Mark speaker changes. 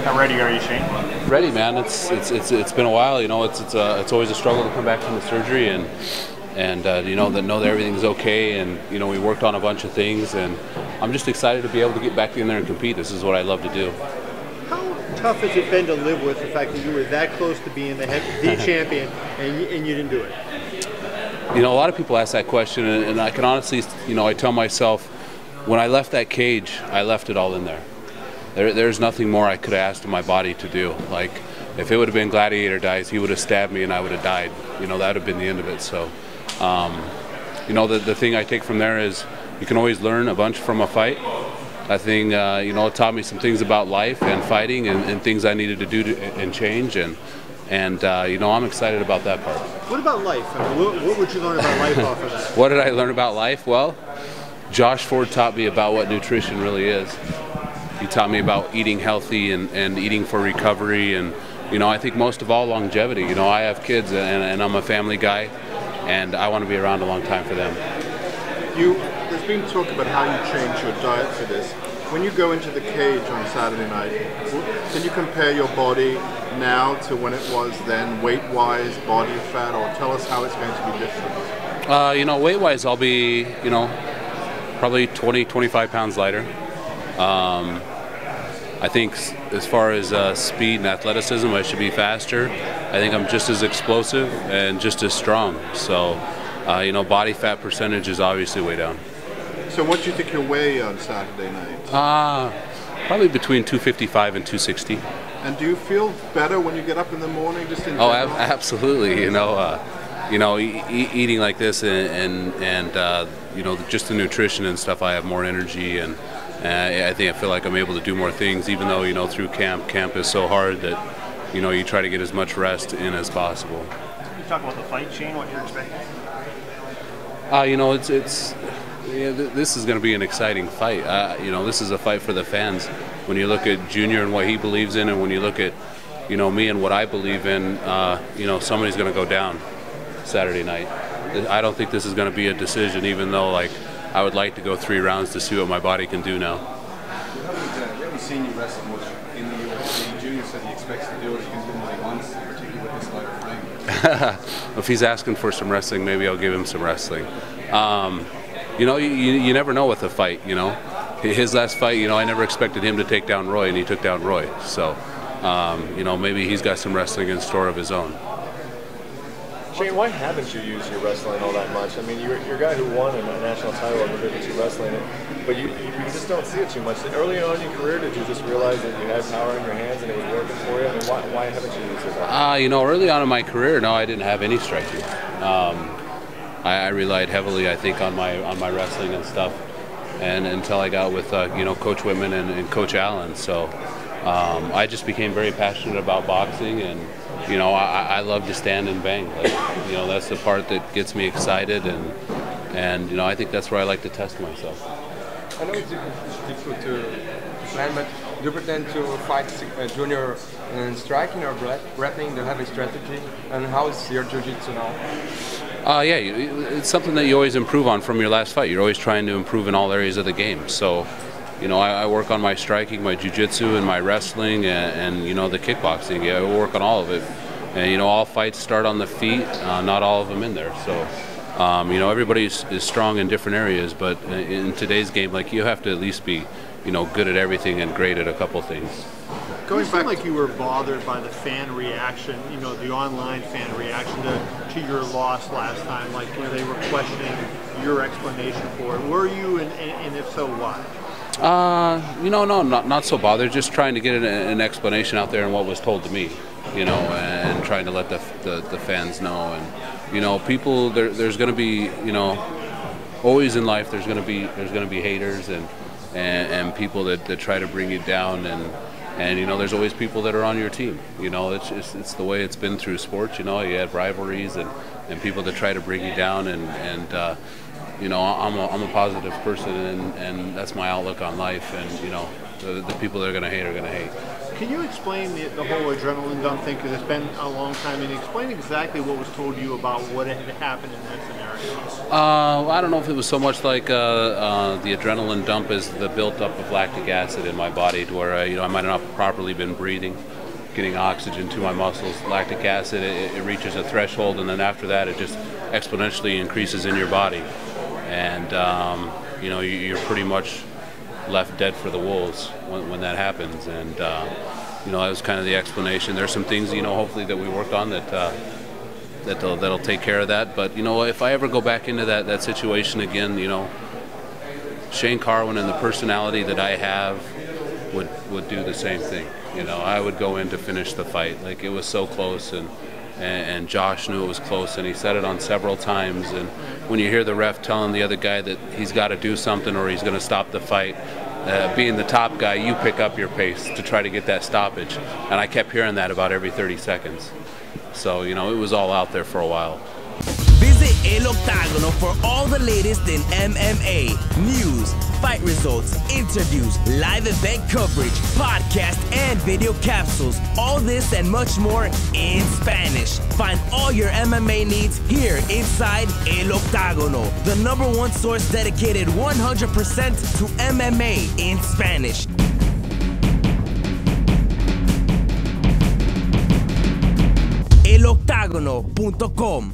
Speaker 1: How ready are you, Shane?
Speaker 2: Ready, man. It's been a while. You know, it's always a struggle to come back from the surgery and you know that everything's okay. And you know, we worked on a bunch of things, and I'm just excited to be able to get back in there and compete. This is what I love to do.
Speaker 3: How tough has it been to live with the fact that you were that close to being the champion and you didn't do it?
Speaker 2: You know, a lot of people ask that question, and I can honestly, you know, I tell myself, when I left that cage, I left it all in there. There's nothing more I could have asked of my body to do. Like, if it would have been gladiator dies, he would have stabbed me and I would have died. You know, that would have been the end of it. So, you know, the thing I take from there is you can always learn a bunch from a fight. I think, you know, it taught me some things about life and fighting and things I needed to do and change. And you know, I'm excited about that part.
Speaker 3: What about life? I mean, what would you learn about life off of that?
Speaker 2: What did I learn about life? Well, Josh Ford taught me about what nutrition really is. He taught me about eating healthy and eating for recovery, and you know, I think most of all, longevity. You know, I have kids and I'm a family guy, and I want to be around a long time for them.
Speaker 4: There's been talk about how you change your diet for this. When you go into the cage on Saturday night, can you compare your body now to when it was then, weight-wise, body fat, or tell us how it's going to be different?
Speaker 2: You know, weight-wise, I'll be, you know, probably 20, 25 pounds lighter. I think as far as speed and athleticism, I should be faster. I think I'm just as explosive and just as strong. So, you know, body fat percentage is obviously way down.
Speaker 4: So what do you think you'll weigh on Saturday night?
Speaker 2: Probably between 255 and 260.
Speaker 4: And do you feel better when you get up in the morning? Just in
Speaker 2: general? Absolutely. You know, eating like this and you know, just the nutrition and stuff, I have more energy, and I think I feel like I'm able to do more things, even though, you know, through camp is so hard that, you know, you try to get as much rest in as possible.
Speaker 1: You talk about the fight, Shane, what you're expecting?
Speaker 2: You know, this is going to be an exciting fight. You know, this is a fight for the fans. When you look at Junior and what he believes in, and when you look at, you know, me and what I believe in, you know, somebody's going to go down Saturday night. I don't think this is going to be a decision, even though, like, I would like to go 3 rounds to see what my body can do now.
Speaker 5: We haven't seen you wrestle much in the UFC. Junior said he expects to do it. He can do what he wants, particularly with this lighter frame.
Speaker 2: If he's asking for some wrestling, maybe I'll give him some wrestling. You know, you never know with a fight, you know. His last fight, you know, I never expected him to take down Roy, and he took down Roy. So, you know, maybe he's got some wrestling in store of his own.
Speaker 6: Shane, why haven't you used your wrestling all that much? I mean, you're a guy who won a national title over 52 wrestling, but you just don't see it too much. Early on in your career, did you just realize that you had power in your hands and it was working for you? I mean, why haven't you used it?
Speaker 2: You know, early on in my career, no, I didn't have any striking. I relied heavily, I think, on my wrestling and stuff, and until I got with you know, Coach Whitman and Coach Allen. So I just became very passionate about boxing, and you know, I love to stand and bang. Like, you know, that's the part that gets me excited, and you know, I think that's where I like to test myself.
Speaker 7: I know it's difficult to plan, but do you pretend to fight Junior in striking or grappling? Do you have a strategy? And how is your jiu-jitsu now?
Speaker 2: Yeah, it's something that you always improve on from your last fight. You're always trying to improve in all areas of the game. So, you know, I work on my striking, my jiu-jitsu, and my wrestling, and you know, the kickboxing. Yeah, I work on all of it. And you know, all fights start on the feet. Not all of them in there. So, you know, everybody is strong in different areas. But in today's game, like, you have to at least be, you know, good at everything and great at a couple things.
Speaker 3: It seemed like you were bothered by the fan reaction, you know, the online fan reaction to your loss last time. Like, you know, they were questioning your explanation for it. Were you, and if so, why?
Speaker 2: You know, no, not so bothered. Just trying to get an explanation out there and what was told to me, you know, and trying to let the fans know. And you know, people, there's going to be, you know, always in life there's going to be haters and people that try to bring you down, and you know, there's always people that are on your team. You know, it's the way it's been through sports. You know, you have rivalries and people that try to bring you down, and you know, I'm a positive person, and that's my outlook on life. And you know, the people that are going to hate are going to hate.
Speaker 3: Can you explain the whole adrenaline dump thing? Because it's been a long time. And explain exactly what was told to you about what had happened in that scenario.
Speaker 2: I don't know if it was so much like the adrenaline dump as the built-up of lactic acid in my body, to where I might not have properly been breathing, getting oxygen to my muscles. Lactic acid, it reaches a threshold, and then after that, it just exponentially increases in your body, and you're pretty much left dead for the wolves when that happens. And that was kind of the explanation. There's some things, hopefully that we work on that'll take care of that. But if I ever go back into that situation again, Shane Carwin and the personality that I have would do the same thing. I would go in to finish the fight. Like, it was so close, and Josh knew it was close, and he said it on several times. And when you hear the ref telling the other guy that he's got to do something or he's going to stop the fight, being the top guy, you pick up your pace to try to get that stoppage. And I kept hearing that about every 30 seconds. So, it was all out there for a while.
Speaker 8: Visit El Octagono for all the latest in MMA, news, fight results, interviews, live event coverage, podcast, and video capsules. All this and much more in Spanish. Find all your MMA needs here inside El Octagono, the #1 source dedicated 100% to MMA in Spanish. eloctagono.com